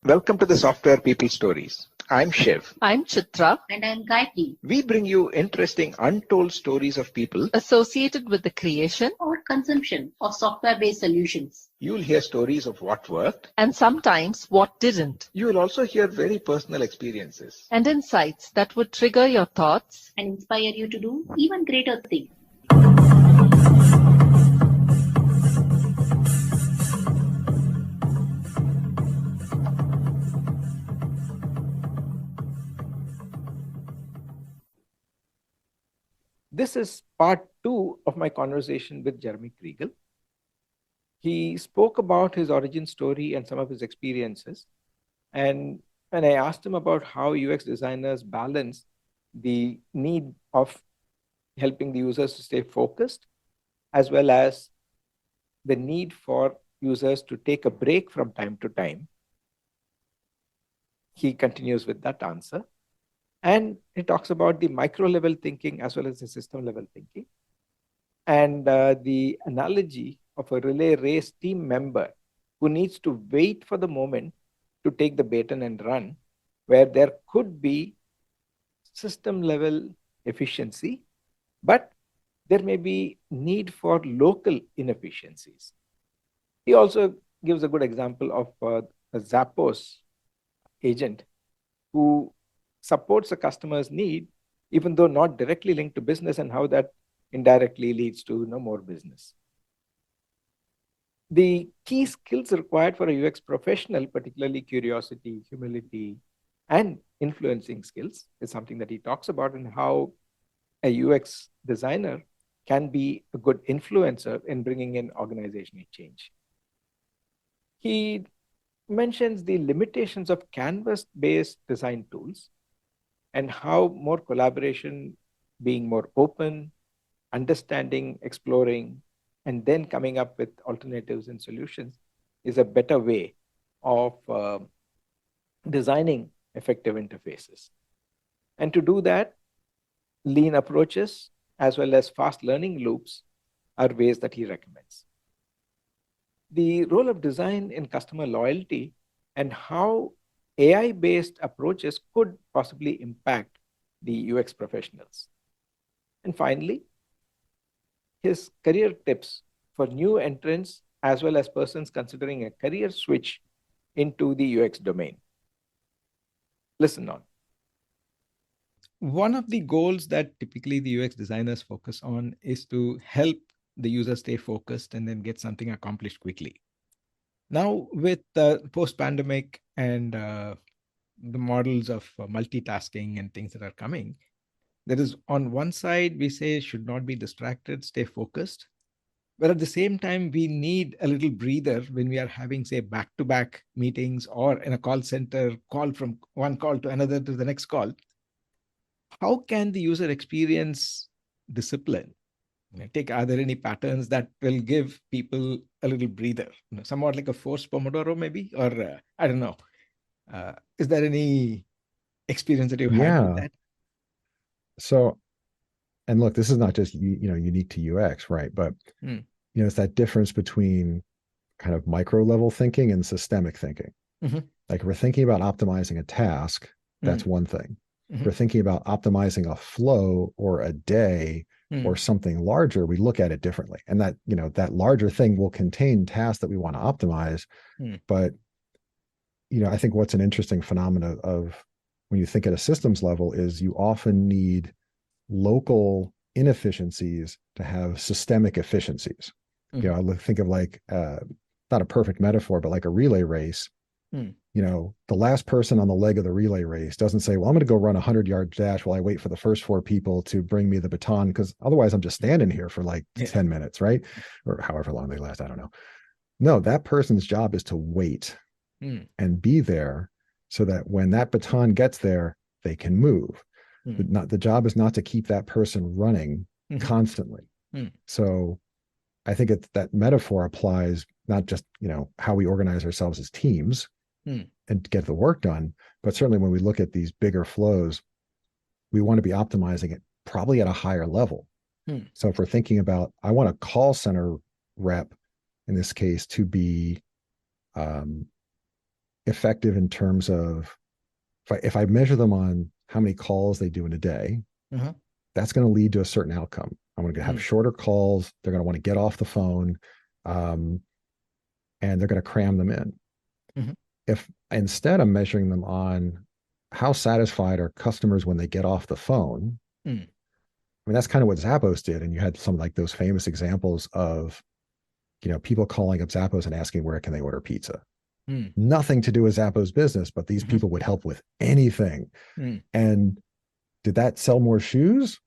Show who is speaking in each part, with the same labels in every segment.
Speaker 1: Welcome to the Software People Stories. I'm Shiv.
Speaker 2: I'm Chitra.
Speaker 3: And I'm Gayatri.
Speaker 1: We bring you interesting, untold stories of people
Speaker 2: Associated with the creation
Speaker 3: Or consumption of software-based solutions.
Speaker 1: You'll hear stories of what worked,
Speaker 2: and sometimes what didn't,
Speaker 1: you will also hear very personal experiences.
Speaker 2: and insights that would trigger your thoughts
Speaker 3: And inspire you to do even greater things.
Speaker 1: This is part 2 of my conversation with Jeremy Kriegel. He spoke about his origin story and some of his experiences. And when I asked him about how UX designers balance the need of helping the users to stay focused, as well as the need for users to take a break from time to time, he continues with that answer. And he talks about the micro level thinking as well as the system level thinking. And the analogy of a relay race team member who needs to wait for the moment to take the baton and run, where there could be system level efficiency, but there may be need for local inefficiencies. He also gives a good example of a zappos agent who supports a customer's need, even though not directly linked to business, and how that indirectly leads to more business. The key skills required for a UX professional, particularly curiosity, humility, and influencing skills, is something that he talks about, and how a UX designer can be a good influencer in bringing in organizational change. He mentions the limitations of canvas-based design tools and how more collaboration, being more open, understanding, exploring, and then coming up with alternatives and solutions is a better way of designing effective interfaces. And to do that, lean approaches as well as fast learning loops are ways that he recommends. The role of design in customer loyalty and how AI-based approaches could possibly impact the UX professionals. And finally, his career tips for new entrants as well as persons considering a career switch into the UX domain. Listen on. One of the goals that typically the UX designers focus on is to help the user stay focused and then get something accomplished quickly. Now, with post-pandemic and the models of multitasking and things that are coming, there is, on one side, we say should not be distracted, stay focused. But at the same time, we need a little breather when we are having, say, back-to-back meetings or in a call center, call from one call to another to the next call. How can the user experience discipline? Are there any patterns that will give people a little breather? Somewhat like a forced Pomodoro, maybe? Or I don't know. Is there any experience that you've had with that?
Speaker 4: So, and look, this is not just unique to UX, right? But it's that difference between kind of micro level thinking and systemic thinking. Mm-hmm. Like, we're thinking about optimizing a task, that's one thing. Mm-hmm. We're thinking about optimizing a flow or a day or something larger, we look at it differently. And that, that larger thing will contain tasks that we want to optimize. But, I think what's an interesting phenomena of when you think at a systems level is you often need local inefficiencies to have systemic efficiencies. I think of like, not a perfect metaphor, but like a relay race. The last person on the leg of the relay race doesn't say, well, I'm going to go run a 100-yard dash while I wait for the first 4 people to bring me the baton, because otherwise I'm just standing here for like 10 minutes, right? Or however long they last, I don't know. No, that person's job is to wait and be there so that when that baton gets there, they can move. But the job is not to keep that person running constantly. So I think that metaphor applies not just, how we organize ourselves as teams and get the work done, but certainly when we look at these bigger flows, we want to be optimizing it probably at a higher level. So if we're thinking about, I want a call center rep in this case to be effective in terms of if I measure them on how many calls they do in a day, that's going to lead to a certain outcome. I'm going to have shorter calls. They're going to want to get off the phone, and they're going to cram them in. If instead I'm measuring them on how satisfied are customers when they get off the phone, I mean, that's kind of what Zappos did. And you had some like those famous examples of, people calling up Zappos and asking where can they order pizza. Nothing to do with Zappos business, but these people would help with anything. And did that sell more shoes?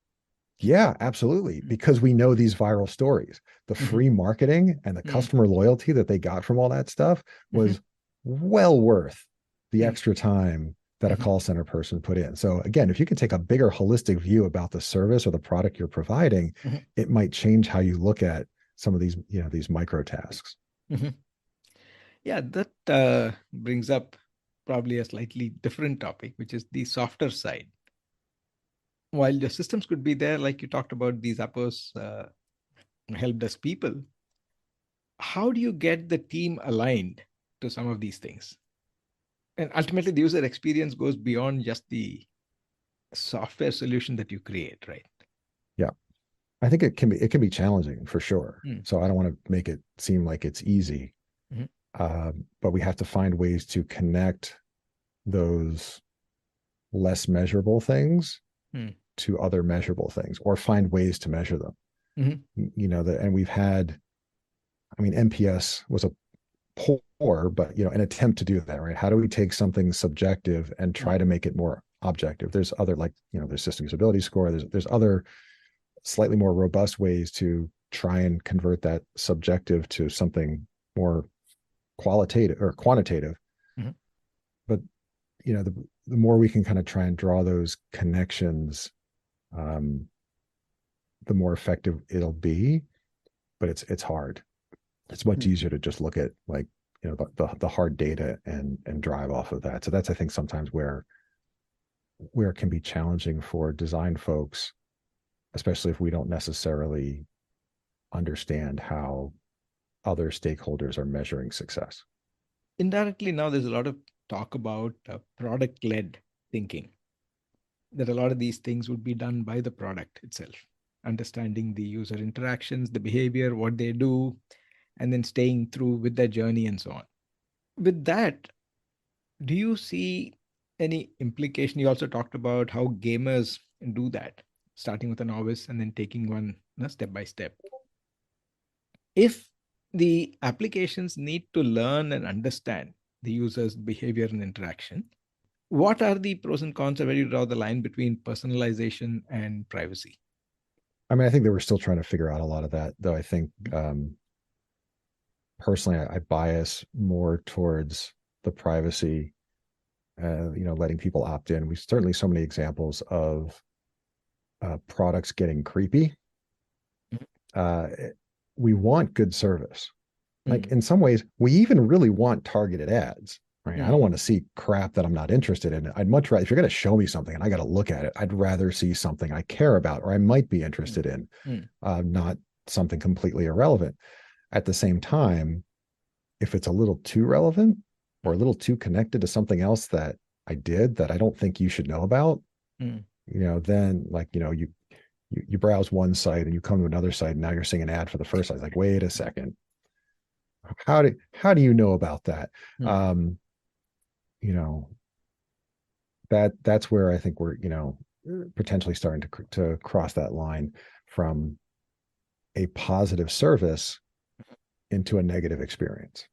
Speaker 4: Yeah, absolutely. Because we know these viral stories. The free marketing and the customer loyalty that they got from all that stuff was well worth the extra time that a call center person put in. So again, if you can take a bigger holistic view about the service or the product you're providing, it might change how you look at some of these, these micro tasks.
Speaker 1: Yeah, that brings up probably a slightly different topic, which is the softer side. While the systems could be there, like you talked about, these Zappos help desk people, how do you get the team aligned to some of these things? And ultimately, the user experience goes beyond just the software solution that you create, right?
Speaker 4: Yeah, I think it can be challenging for sure. So I don't want to make it seem like it's easy, but we have to find ways to connect those less measurable things to other measurable things, or find ways to measure them. And we've had, NPS was a poor, but an attempt to do that, right? How do we take something subjective and try to make it more objective? There's other, there's system usability score. There's other slightly more robust ways to try and convert that subjective to something more qualitative or quantitative. But the more we can kind of try and draw those connections, the more effective it'll be. But it's hard. It's much easier to just look at the hard data and drive off of that. So that's, I think, sometimes where it can be challenging for design folks, especially if we don't necessarily understand how other stakeholders are measuring success.
Speaker 1: Indirectly, now there's a lot of talk about product-led thinking, that a lot of these things would be done by the product itself, understanding the user interactions, the behavior, what they do, and then staying through with their journey and so on. With that, do you see any implication? You also talked about how gamers do that, starting with a novice and then taking one step by step. If the applications need to learn and understand the user's behavior and interaction, what are the pros and cons, or where do you draw the line between personalization and privacy?
Speaker 4: I think that we're still trying to figure out a lot of that, though. I think personally, I bias more towards the privacy, letting people opt in. We've certainly so many examples of products getting creepy. We want good service. Like in some ways, we even really want targeted ads, right? I don't want to see crap that I'm not interested in. I'd much rather, if you're going to show me something and I got to look at it, I'd rather see something I care about or I might be interested in, not something completely irrelevant. At the same time, if it's a little too relevant or a little too connected to something else that I did that I don't think you should know about, then you browse one site and you come to another site and now you're seeing an ad for the first site. Like, wait a second. How do you know about that? That's where I think we're, potentially starting to cross that line from a positive service into a negative experience,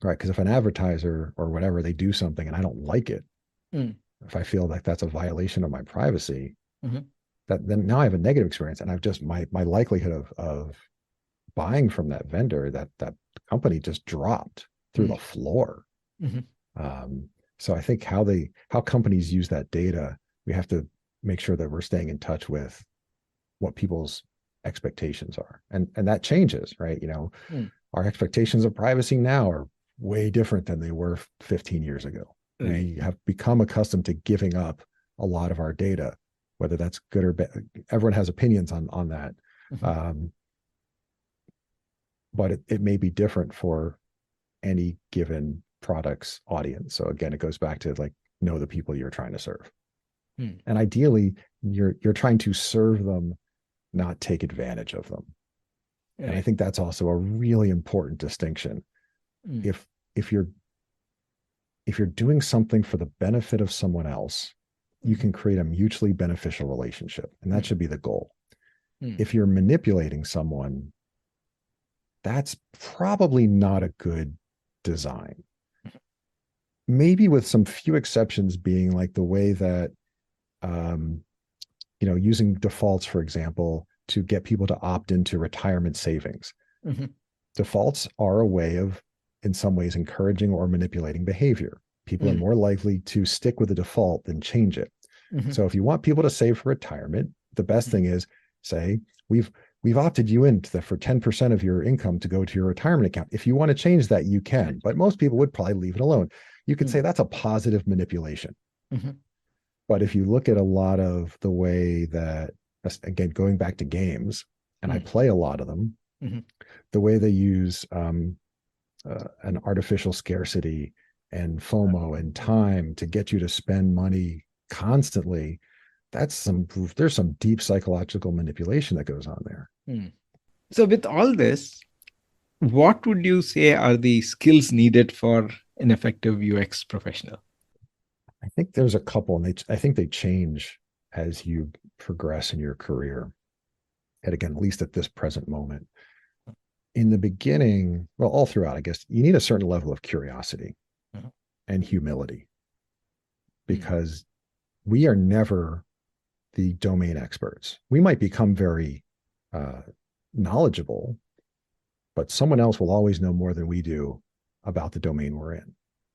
Speaker 4: right? Because if an advertiser or whatever, they do something and I don't like it, if I feel like that's a violation of my privacy, that then now I have a negative experience, and I've just my likelihood of buying from that vendor, that company, just dropped through the floor. So I think how companies use that data, we have to make sure that we're staying in touch with what people's expectations are, and that changes, right? Our expectations of privacy now are way different than they were 15 years ago. Right. We have become accustomed to giving up a lot of our data, whether that's good or bad. Everyone has opinions on that. But it may be different for any given product's audience. So again, it goes back to like, know the people you're trying to serve.
Speaker 1: Hmm.
Speaker 4: And ideally, you're trying to serve them, not take advantage of them.
Speaker 1: Right.
Speaker 4: And I think that's also a really important distinction.
Speaker 1: Hmm.
Speaker 4: If you're doing something for the benefit of someone else, you can create a mutually beneficial relationship, and that should be the goal. If you're manipulating someone, that's probably not a good design. Maybe with some few exceptions being like the way that, using defaults, for example, to get people to opt into retirement savings.
Speaker 1: Mm-hmm.
Speaker 4: Defaults are a way of, in some ways, encouraging or manipulating behavior. People are more likely to stick with a default than change it.
Speaker 1: Mm-hmm.
Speaker 4: So if you want people to save for retirement, the best thing is say, we've opted you in for 10% of your income to go to your retirement account. If you want to change that, you can, but most people would probably leave it alone. You could say that's a positive manipulation.
Speaker 1: Mm-hmm.
Speaker 4: But if you look at a lot of the way that, again, going back to games, and I play a lot of them, the way they use an artificial scarcity and FOMO and time to get you to spend money constantly, there's some deep psychological manipulation that goes on there.
Speaker 1: So with all this, what would you say are the skills needed for an effective UX professional?
Speaker 4: I think there's a couple, and I think they change as you progress in your career. And again, at least at this present moment. In the beginning, well, all throughout, I guess, you need a certain level of curiosity and humility, because we are never the domain experts. We might become very knowledgeable, but someone else will always know more than we do about the domain we're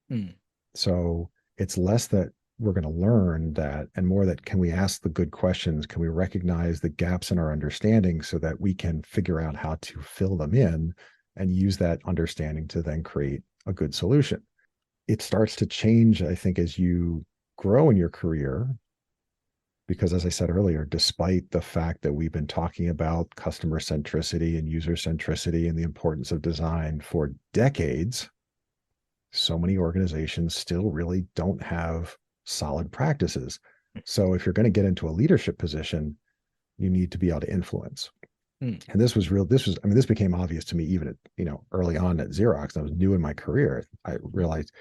Speaker 4: in. So it's less that we're going to learn that, and more that, can we ask the good questions? Can we recognize the gaps in our understanding so that we can figure out how to fill them in and use that understanding to then create a good solution? It starts to change, I think, as you grow in your career, because as I said earlier, despite the fact that we've been talking about customer centricity and user centricity and the importance of design for decades, so many organizations still really don't have solid practices. So if you're going to get into a leadership position, you need to be able to influence. And this became obvious to me even at, early on at Xerox. I was new in my career. I realized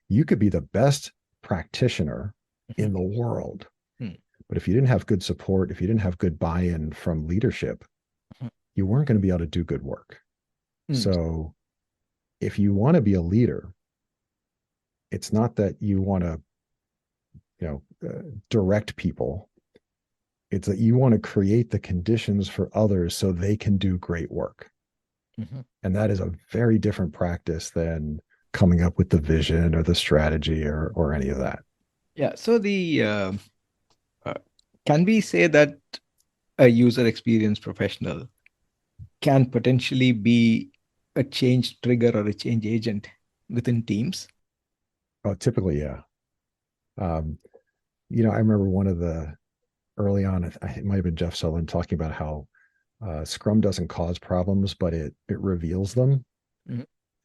Speaker 4: you could be the best practitioner in the world, but if you didn't have good support, if you didn't have good buy-in from leadership, you weren't going to be able to do good work. So if you want to be a leader, it's not that you want to, direct people. It's that you want to create the conditions for others so they can do great work. And that is a very different practice than coming up with the vision or the strategy or any of that.
Speaker 1: Yeah. So can we say that a user experience professional can potentially be a change trigger or a change agent within teams?
Speaker 4: Oh, typically, yeah. I remember one of the early on, it might have been Jeff Sutherland talking about how Scrum doesn't cause problems, but it reveals them.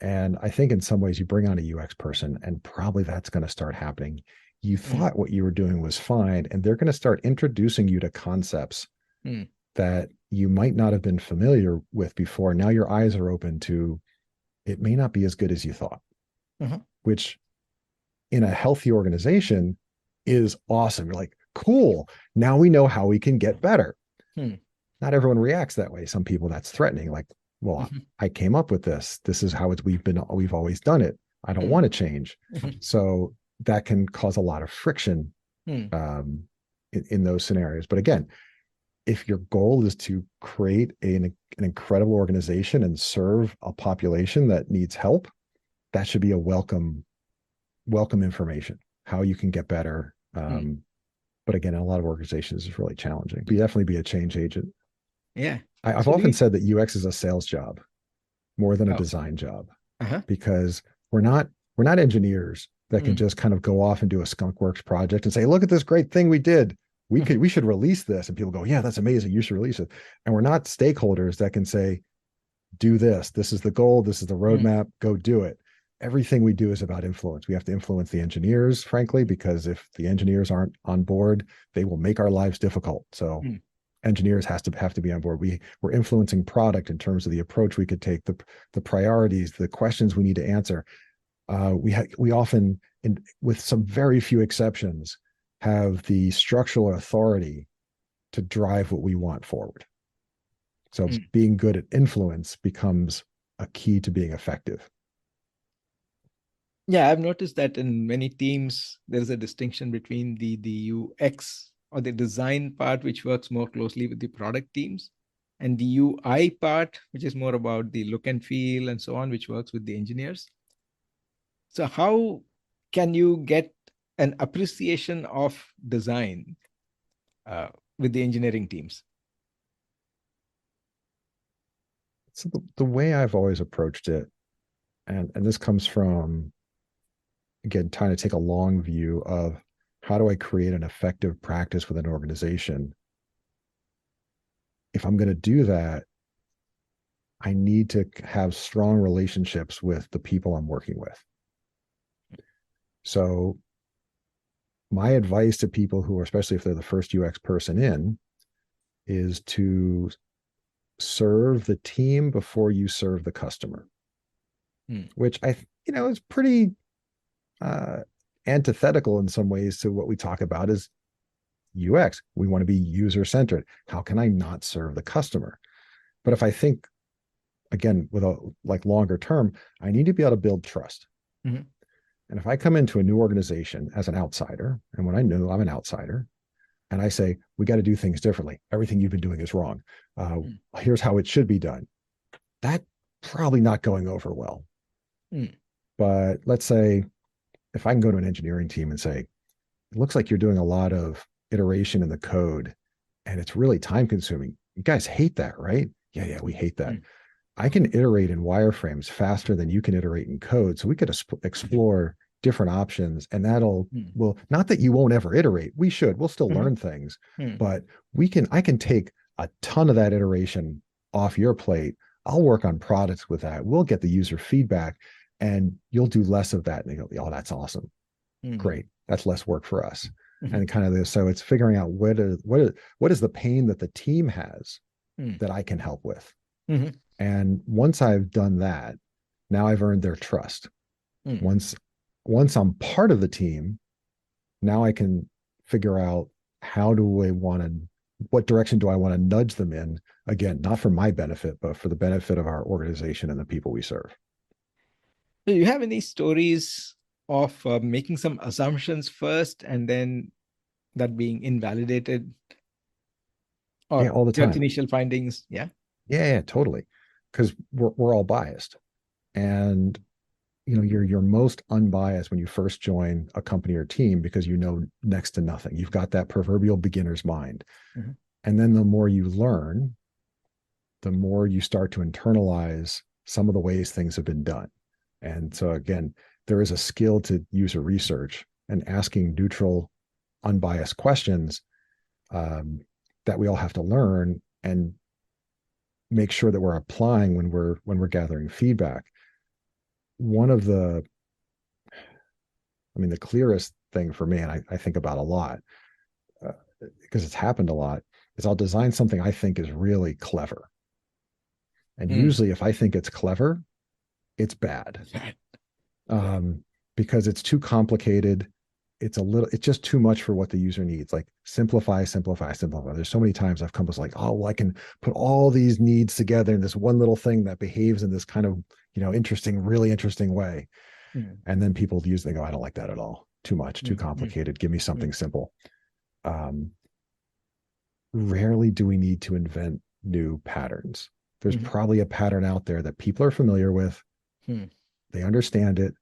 Speaker 4: And I think in some ways you bring on a UX person, and probably that's going to start happening. You thought what you were doing was fine, and they're going to start introducing you to concepts that you might not have been familiar with before. Now your eyes are open to, it may not be as good as you thought, which in a healthy organization is awesome. You're like, cool, now we know how we can get better. Not everyone reacts that way. Some people, that's threatening. Like, well, I came up with this. This is how we've always done it. I don't want to change. So that can cause a lot of friction in those scenarios. But again, if your goal is to create an incredible organization and serve a population that needs help, that should be a welcome information, how you can get better. But again, in a lot of organizations, it's really challenging. But definitely be a change agent.
Speaker 1: Yeah.
Speaker 4: I've often said that UX is a sales job more than a design job, because we're not engineers that can just kind of go off and do a skunkworks project and say, look at this great thing we did. We should release this. And people go, yeah, that's amazing. You should release it. And we're not stakeholders that can say, do this. This is the goal. This is the roadmap. Go do it. everything we do is about influence. We have to influence the engineers, frankly, because if the engineers aren't on board, they will make our lives difficult. So engineers have to be on board. We're influencing product in terms of the approach we could take, the priorities, the questions we need to answer. We often, with some very few exceptions, have the structural authority to drive what we want forward. So being good at influence becomes a key to being effective.
Speaker 1: Yeah, I've noticed that in many teams, there's a distinction between the UX or the design part, which works more closely with the product teams, and the UI part, which is more about the look and feel and so on, which works with the engineers. So how can you get an appreciation of design with the engineering teams?
Speaker 4: So the way I've always approached it, and this comes from, again, trying to take a long view of how do I create an effective practice with an organization. If I'm going to do that, I need to have strong relationships with the people I'm working with. So my advice to people who are, especially if they're the first UX person in, is to serve the team before you serve the customer, which is pretty antithetical in some ways to what we talk about as UX. We want to be user-centered. How can I not serve the customer? But if I think, again, with a longer term, I need to be able to build trust. And if I come into a new organization as an outsider, and when I know I'm an outsider, and I say, we got to do things differently. Everything you've been doing is wrong. Here's how it should be done. That's probably not going over well. But let's say if I can go to an engineering team and say, it looks like you're doing a lot of iteration in the code and it's really time consuming. You guys hate that, right? Yeah, we hate that. I can iterate in wireframes faster than you can iterate in code. So we could explore different options, and that'll, well, not that you won't ever iterate. We'll still learn things, but I can take a ton of that iteration off your plate. I'll work on products with that. We'll get the user feedback and you'll do less of that. And they go, oh, that's awesome. Great. That's less work for us. And kind of this. So it's figuring out what is the pain that the team has that I can help with. And once I've done that, now I've earned their trust. Once I'm part of the team, now I can figure out what direction do I want to nudge them in? Again, not for my benefit, but for the benefit of our organization and the people we serve.
Speaker 1: Do you have any stories of making some assumptions first and then that being invalidated? Or
Speaker 4: all the time.
Speaker 1: Initial findings?
Speaker 4: Yeah, totally. Because we're all biased. And you're most unbiased when you first join a company or team because you know next to nothing. You've got that proverbial beginner's mind. And then the more you learn, the more you start to internalize some of the ways things have been done. And so again, there is a skill to user research and asking neutral, unbiased questions that we all have to learn and make sure that we're applying when we're gathering feedback. One of the clearest thing for me, and I think about a lot, because it's happened a lot, is I'll design something I think is really clever. And usually if I think it's clever, it's bad. Because it's too complicated. It's just too much for what the user needs. Like simplify. There's so many times I've come to like, oh, well, I can put all these needs together in this one little thing that behaves in this kind of, really interesting way. And then people they go, I don't like that at all. Too much, too complicated. Give me something simple. Rarely do we need to invent new patterns. There's probably a pattern out there that people are familiar with. They understand it.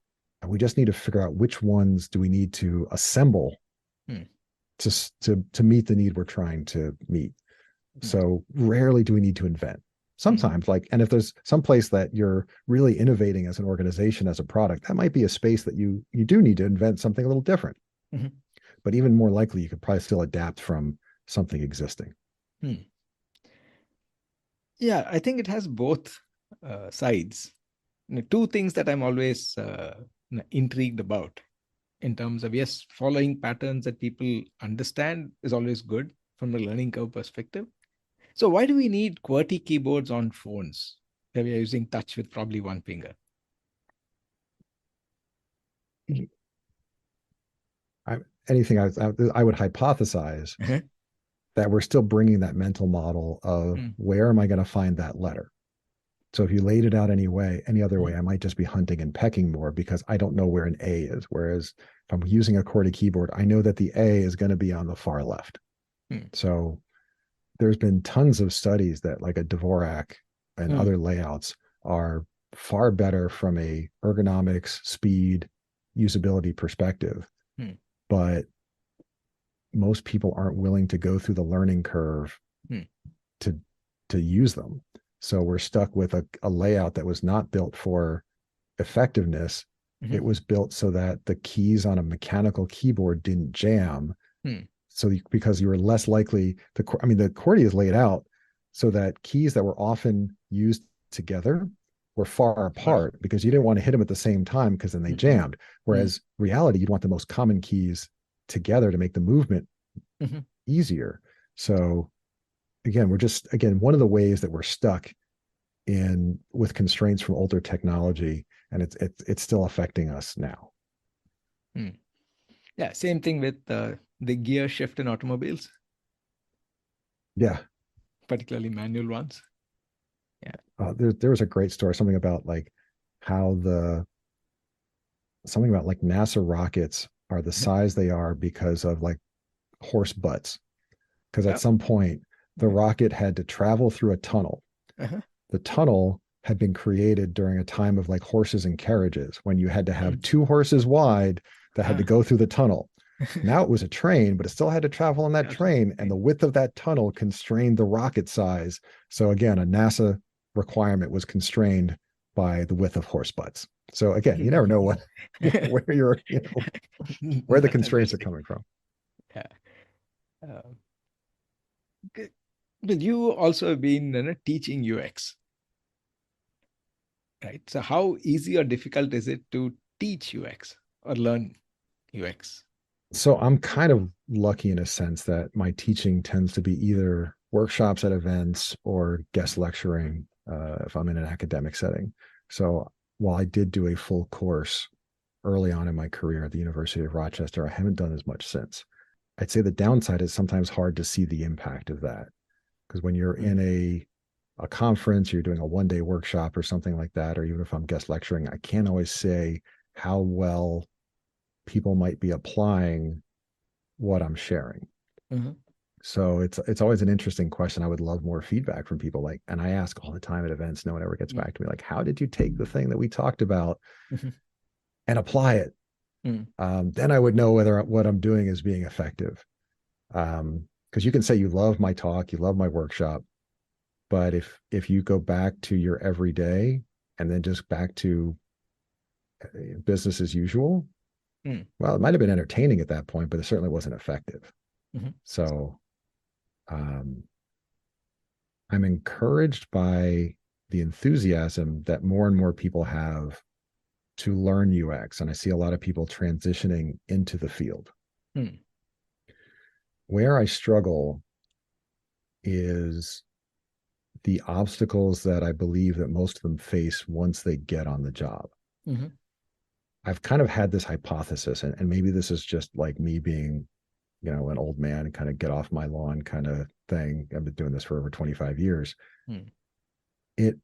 Speaker 4: And we just need to figure out which ones do we need to assemble to meet the need we're trying to meet. So rarely do we need to invent. Sometimes, and if there's some place that you're really innovating as an organization, as a product, that might be a space that you do need to invent something a little different. But even more likely, you could probably still adapt from something existing.
Speaker 1: Yeah, I think it has both sides. two things that I'm always intrigued about in terms of, yes, following patterns that people understand is always good from a learning curve perspective. So why do we need QWERTY keyboards on phones where we are using touch with probably one finger?
Speaker 4: I would hypothesize that we're still bringing that mental model of where am I going to find that letter? So if you laid it out any other way, I might just be hunting and pecking more because I don't know where an A is. Whereas if I'm using a QWERTY keyboard, I know that the A is going to be on the far left. So there's been tons of studies that like a Dvorak and other layouts are far better from a ergonomics, speed, usability perspective. But most people aren't willing to go through the learning curve to use them. So we're stuck with a layout that was not built for effectiveness. It was built so that the keys on a mechanical keyboard didn't jam. So because you were less likely, the QWERTY is laid out so that keys that were often used together were far apart because you didn't want to hit them at the same time because then they jammed. Whereas reality, you'd want the most common keys together to make the movement easier. So again, one of the ways that we're stuck with constraints from older technology, and it's still affecting us now.
Speaker 1: Yeah, same thing with the gear shift in automobiles.
Speaker 4: Yeah,
Speaker 1: particularly manual ones. Yeah,
Speaker 4: there was a great story, something about like NASA rockets are the size they are because of like horse butts. Because at some point the rocket had to travel through a tunnel. The tunnel had been created during a time of like horses and carriages when you had to have two horses wide that had to go through the tunnel. Now it was a train, but it still had to travel on that train, and the width of that tunnel constrained the rocket size. So again, a NASA requirement was constrained by the width of horse butts. So again, you never know where where the constraints are coming from.
Speaker 1: Yeah. But you also have been teaching UX, right? So how easy or difficult is it to teach UX or learn UX?
Speaker 4: So I'm kind of lucky in a sense that my teaching tends to be either workshops at events or guest lecturing if I'm in an academic setting. So while I did do a full course early on in my career at the University of Rochester, I haven't done as much since. I'd say the downside is sometimes hard to see the impact of that. Because when you're in a conference, you're doing a one-day workshop or something like that, or even if I'm guest lecturing, I can't always say how well people might be applying what I'm sharing. So it's always an interesting question. I would love more feedback from people. And I ask all the time at events, no one ever gets back to me. Like, how did you take the thing that we talked about and apply it? Then I would know whether what I'm doing is being effective. Because you can say you love my talk, you love my workshop, but if you go back to your everyday and then just back to business as usual, well, it might have been entertaining at that point, but it certainly wasn't effective. So I'm encouraged by the enthusiasm that more and more people have to learn UX, and I see a lot of people transitioning into the field. Where I struggle is the obstacles that I believe that most of them face once they get on the job. I've kind of had this hypothesis, and maybe this is just like me being, an old man and kind of get off my lawn kind of thing. I've been doing this for over 25 years. It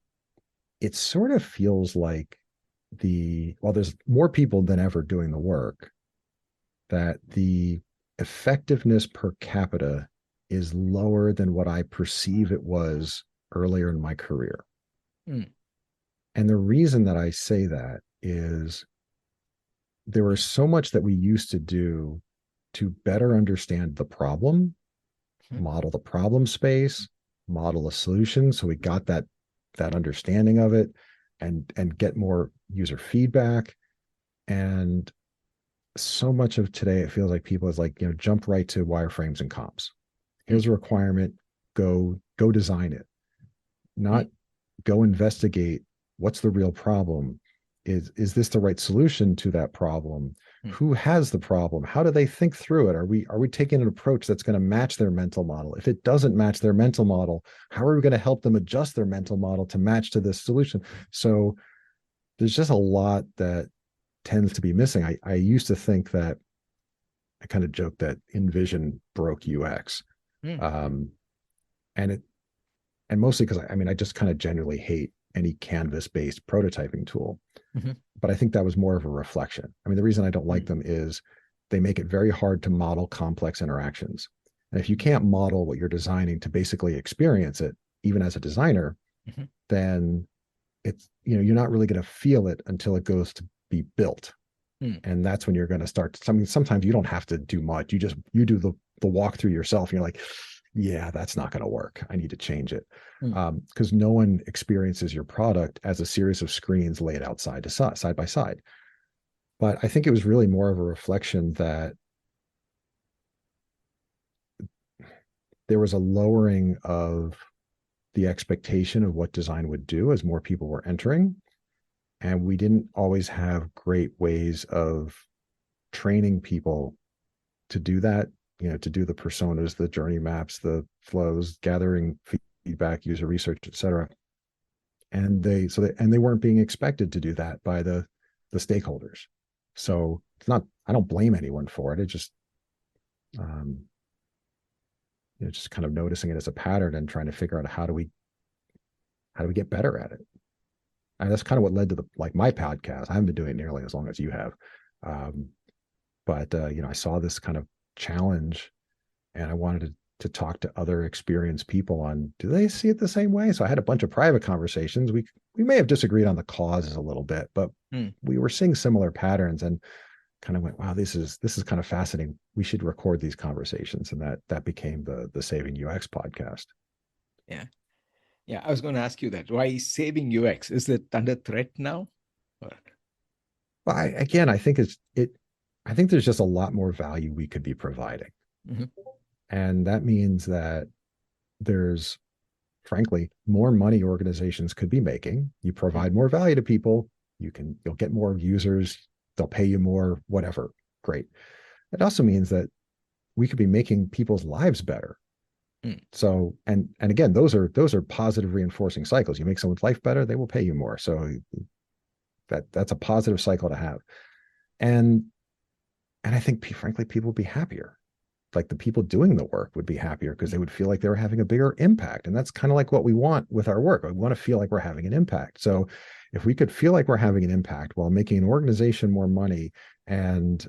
Speaker 4: sort of feels like there's more people than ever doing the work, that the effectiveness per capita is lower than what I perceive it was earlier in my career. And the reason that I say that is there was so much that we used to do to better understand the problem, model the problem space, model a solution. So we got that understanding of it and get more user feedback. And so much of today, it feels like people is like, jump right to wireframes and comps. Here's a requirement, go design it. Not go investigate what's the real problem? Is this the right solution to that problem? Who has the problem? How do they think through it? Are we taking an approach that's going to match their mental model? If it doesn't match their mental model, how are we going to help them adjust their mental model to match to this solution? So there's just a lot that tends to be missing. I used to think that, I kind of joked that InVision broke UX. And mostly because I just kind of generally hate any canvas-based prototyping tool. But I think that was more of a reflection. The reason I don't like them is they make it very hard to model complex interactions. And if you can't model what you're designing to basically experience it, even as a designer, then it's, you're not really going to feel it until it goes to be built. And that's when you're going to start. Sometimes you don't have to do much. You do the walkthrough yourself. And you're like, yeah, that's not going to work. I need to change it. Because no one experiences your product as a series of screens laid out side by side. But I think it was really more of a reflection that there was a lowering of the expectation of what design would do as more people were entering. And we didn't always have great ways of training people to do that, to do the personas, the journey maps, the flows, gathering feedback, user research, et cetera. And they weren't being expected to do that by the stakeholders. So it's not, I don't blame anyone for it. It just, just kind of noticing it as a pattern and trying to figure out how do we get better at it. And that's kind of what led to my podcast. I haven't been doing it nearly as long as you have. But I saw this kind of challenge and I wanted to talk to other experienced people on, do they see it the same way? So I had a bunch of private conversations. We may have disagreed on the causes a little bit, but we were seeing similar patterns and kind of went, wow, this is kind of fascinating. We should record these conversations. And that became the Saving UX podcast.
Speaker 1: Yeah. Yeah, I was going to ask you that. Why Saving UX? Is it under threat now? Or?
Speaker 4: Well, I think I think there's just a lot more value we could be providing. And that means that there's, frankly, more money organizations could be making. You provide more value to people, you'll get more users, they'll pay you more, whatever. Great. It also means that we could be making people's lives better. So, and again, those are positive reinforcing cycles. You make someone's life better, they will pay you more. So that's a positive cycle to have. And I think, frankly, people would be happier. Like the people doing the work would be happier because they would feel like they were having a bigger impact. And that's kind of like what we want with our work. We want to feel like we're having an impact. So if we could feel like we're having an impact while making an organization more money and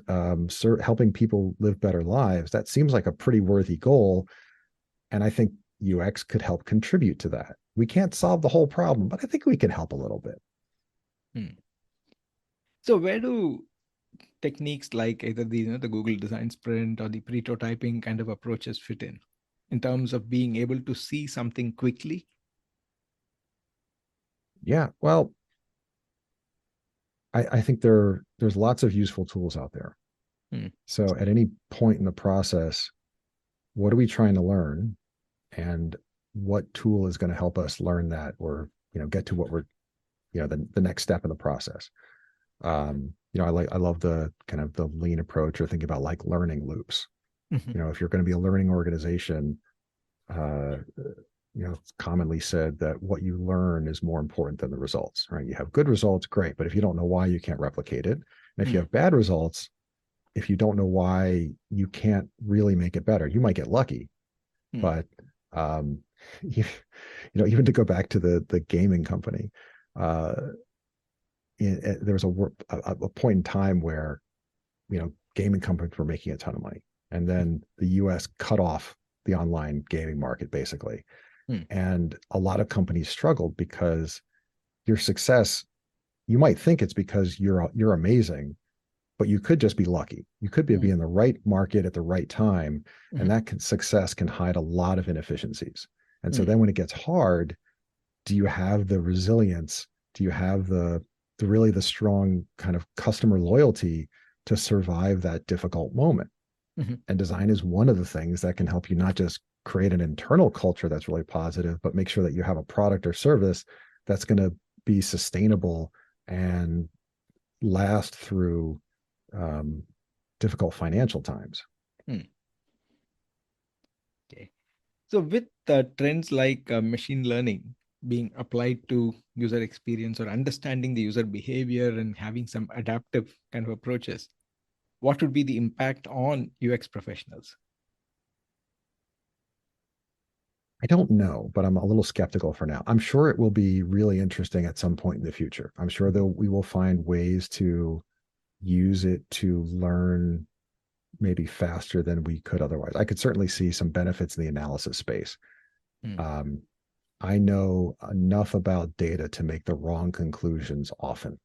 Speaker 4: helping people live better lives, that seems like a pretty worthy goal. And I think UX could help contribute to that. We can't solve the whole problem, but I think we can help a little bit.
Speaker 1: So where do techniques like either the Google Design Sprint or the prototyping kind of approaches fit in terms of being able to see something quickly?
Speaker 4: Yeah, well, I think there's lots of useful tools out there. So at any point in the process, what are we trying to learn? And what tool is going to help us learn that or, get to what we're, the next step in the process. I love the kind of the lean approach or thinking about like learning loops. If you're going to be a learning organization, it's commonly said that what you learn is more important than the results, right? You have good results, great. But if you don't know why, you can't replicate it. And if you have bad results, if you don't know why, you can't really make it better. You might get lucky, but even to go back to the gaming company, there was a point in time where, gaming companies were making a ton of money. And then the US cut off the online gaming market, basically. And a lot of companies struggled because your success, you might think it's because you're amazing, but you could just be lucky. You could be in the right market at the right time. And that success can hide a lot of inefficiencies. And so then when it gets hard, do you have the resilience? Do you have the strong kind of customer loyalty to survive that difficult moment? And design is one of the things that can help you not just create an internal culture that's really positive, but make sure that you have a product or service that's going to be sustainable and last through difficult financial times.
Speaker 1: Okay. So with trends like machine learning being applied to user experience or understanding the user behavior and having some adaptive kind of approaches, what would be the impact on UX professionals?
Speaker 4: I don't know, but I'm a little skeptical for now. I'm sure it will be really interesting at some point in the future. I'm sure that we will find ways to use it to learn maybe faster than we could otherwise. I could certainly see some benefits in the analysis space. I know enough about data to make the wrong conclusions often.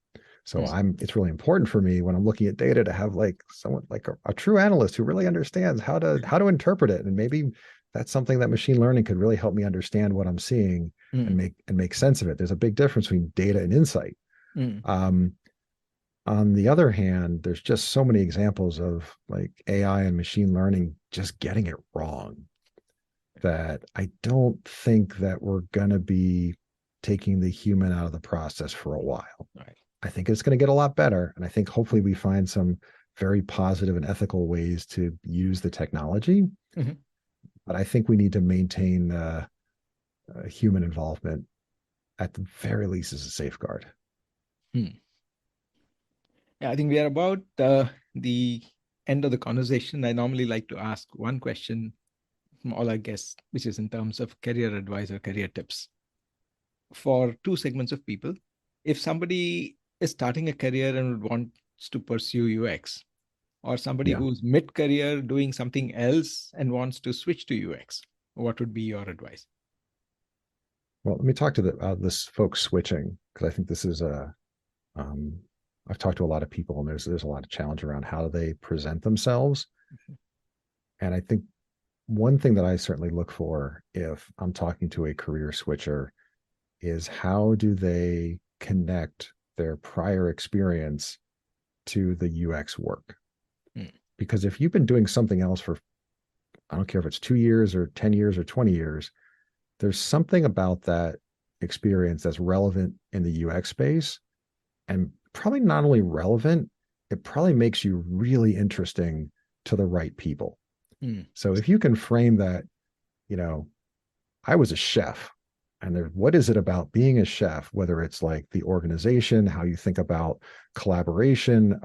Speaker 4: So it's really important for me when I'm looking at data to have like someone like a true analyst who really understands how to interpret it. And maybe that's something that machine learning could really help me understand what I'm seeing and make sense of it. There's a big difference between data and insight. On the other hand, there's just so many examples of like AI and machine learning just getting it wrong that I don't think that we're going to be taking the human out of the process for a while.
Speaker 1: Right.
Speaker 4: I think it's going to get a lot better. And I think hopefully we find some very positive and ethical ways to use the technology. But I think we need to maintain human involvement at the very least as a safeguard.
Speaker 1: Yeah, I think we are about the end of the conversation. I normally like to ask one question from all our guests, which is in terms of career advice or career tips for two segments of people. If somebody is starting a career and wants to pursue UX, or somebody who's mid-career doing something else and wants to switch to UX, what would be your advice?
Speaker 4: Well, let me talk to this folks switching, because I think this is I've talked to a lot of people, and there's a lot of challenge around how they present themselves. And I think one thing that I certainly look for if I'm talking to a career switcher is how do they connect their prior experience to the UX work? Because if you've been doing something else for, I don't care if it's 2 years or 10 years or 20 years, there's something about that experience that's relevant in the UX space, and probably not only relevant, it probably makes you really interesting to the right people. So if you can frame that, I was a chef, and what is it about being a chef, whether it's like the organization, how you think about collaboration,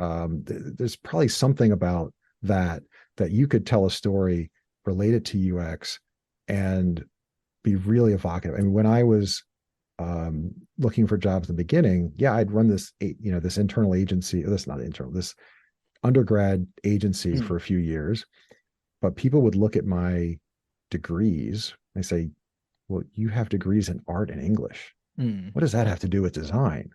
Speaker 4: there's probably something about that you could tell a story related to UX and be really evocative. I mean, when I was looking for jobs in the beginning, I'd run this internal agency, this undergrad agency for a few years, but people would look at my degrees and they say, well, you have degrees in art and English. What does that have to do with design?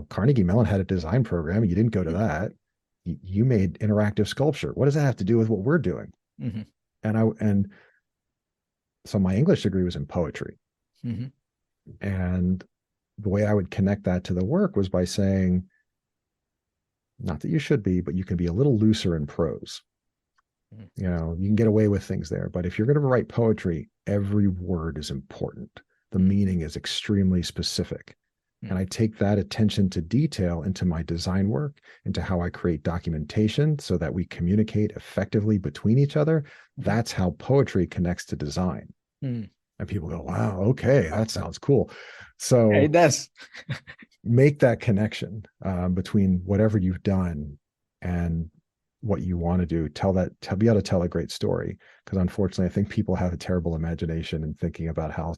Speaker 4: Carnegie Mellon had a design program. You didn't go to that. You made interactive sculpture. What does that have to do with what we're doing? And so my English degree was in poetry. And the way I would connect that to the work was by saying, not that you should be, but you can be a little looser in prose. You can get away with things there. But if you're going to write poetry, every word is important. The meaning is extremely specific. And I take that attention to detail into my design work, into how I create documentation so that we communicate effectively between each other. That's how poetry connects to design. And people go, wow, okay, that sounds cool. So
Speaker 1: it does.
Speaker 4: Make that connection between whatever you've done and what you want to do. Be able to tell a great story. Because unfortunately, I think people have a terrible imagination in thinking about how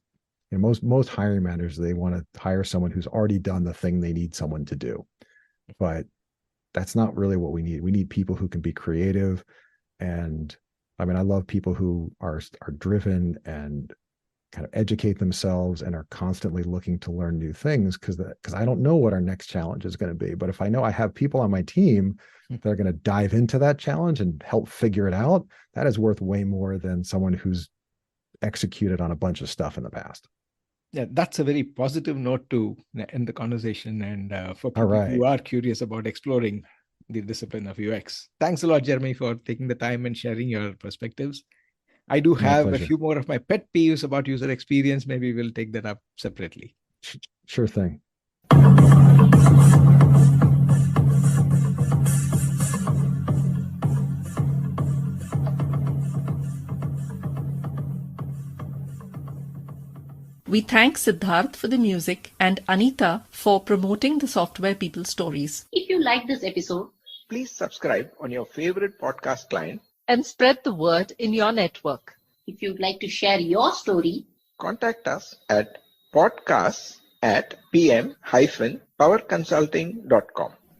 Speaker 4: most hiring managers, they want to hire someone who's already done the thing they need someone to do. But that's not really what we need. We need people who can be creative. And I mean, I love people who are driven and kind of educate themselves and are constantly looking to learn new things, because I don't know what our next challenge is going to be. But if I know I have people on my team that are going to dive into that challenge and help figure it out, that is worth way more than someone who's executed on a bunch of stuff in the past.
Speaker 1: Yeah, that's a very positive note to end the conversation. And for people who are curious about exploring the discipline of UX. Thanks a lot, Jeremy, for taking the time and sharing your perspectives. I do have a few more of my pet peeves about user experience. Maybe we'll take that up separately.
Speaker 4: Sure thing.
Speaker 2: We thank Siddharth for the music and Anita for promoting the Software People stories.
Speaker 3: If you like this episode,
Speaker 1: Please subscribe on your favorite podcast client.
Speaker 2: And spread the word in your network.
Speaker 3: if you'd like to share your story,
Speaker 1: Contact us at podcasts@pm-powerconsulting.com.